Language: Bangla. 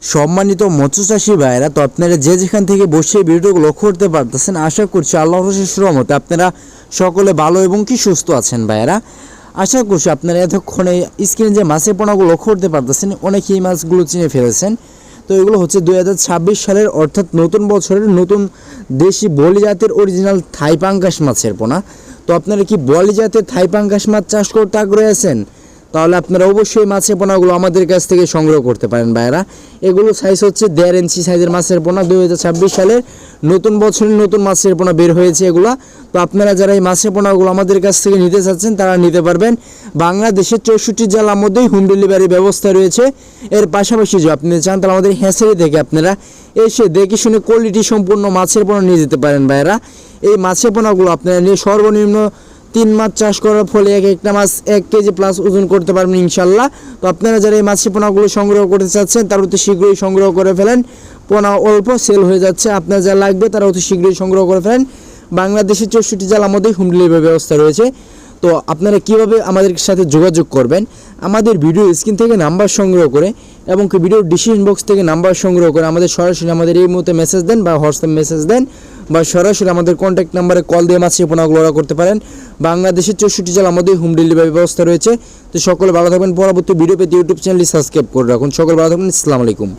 সম্মানিত মৎস্য চাষী ভাইরা, তো আপনারা যে যেখান থেকে বসে ভিডিওগুলো লক্ষ্য করতে পারতেছেন, আশা করছি আল্লাহর অশেষ রহমতে আপনারা সকলে ভালো এবং কি সুস্থ আছেন ভাইরা। আশা করছি আপনারা এতক্ষণে স্ক্রিনে যে মাছের পোনাগুলো লক্ষ্য করতে পারতেছেন, অনেকেই এই মাছগুলো চিনে ফেলেছেন। তো এগুলো হচ্ছে 2026 সালের অর্থাৎ নতুন বছরের নতুন দেশি বলি জাতের অরিজিনাল থাই পাঙ্গাস মাছের পোনা। তো আপনারা কি বলি জাতের থাই পাঙ্গাস মাছ চাষ করতে আগ্রহী আছেন? তাহলে আপনারা অবশ্যই মাছের পোনাগুলো আমাদের কাছ থেকে সংগ্রহ করতে পারেন ভাইরা। এগুলো সাইজ হচ্ছে 1.5 ইঞ্চি সাইজের মাছের পোনা। 2026 সালের নতুন বছরের নতুন মাছের পোনা বের হয়েছে এগুলা। তো আপনারা যারা এই মাছের পোনাগুলো আমাদের কাছ থেকে নিতে চাচ্ছেন তারা নিতে পারবেন। বাংলাদেশের 64 জেলার মধ্যেই হোম ডেলিভারি ব্যবস্থা রয়েছে। এর পাশাপাশি যদি আপনি চান তাহলে আমাদের হ্যাচারি থেকে আপনারা এসে দেখে শুনে কোয়ালিটি সম্পূর্ণ মাছের পোনা নিয়ে যেতে পারেন ভাইরা। এই মাছের পোনাগুলো আপনারা নিয়ে সর্বনিম্ন 3 মাছ চাষ করার ফলে একটা মাছ 1 কেজি প্লাস ওজন করতে পারবেন ইনশাল্লাহ। তো আপনারা যারা এই মাছের পোনাগুলো সংগ্রহ করতে চাচ্ছেন তারা অতি শীঘ্রই সংগ্রহ করে ফেলেন। পোনা অল্প সেল হয়ে যাচ্ছে, আপনার যা লাগবে তারা অতি শীঘ্রই সংগ্রহ করে ফেলেন। বাংলাদেশের 64 জেলার মধ্যেই হোম ডেলিভারি ব্যবস্থা রয়েছে। তো আপনারা কিভাবে আমাদের সাথে যোগাযোগ করবেন, আমাদের ভিডিও স্ক্রিন থেকে নাম্বার সংগ্রহ করে এবং ভিডিও ডিসক্রিপশন বক্স থেকে নাম্বার সংগ্রহ করে আমাদের সরাসরি আমাদের এই মুহূর্তে মেসেজ দেন বা হোয়াটসঅ্যাপ মেসেজ দেন বা সরাসরি আমাদের কন্ট্যাক্ট নাম্বারে কল দিয়ে মাছের পোনাগুলো অর্ডার করতে পারেন। বাংলাদেশের 64 জেলার মধ্যেই হোম ডেলিভারি ব্যবস্থা রয়েছে। তো সকলে ভালো থাকবেন। পরবর্তী ভিডিও পেতে ইউটিউব চ্যানেলটি সাবস্ক্রাইব করে রাখুন। সকলে ভালো থাকবেন। আসসালামু আলাইকুম।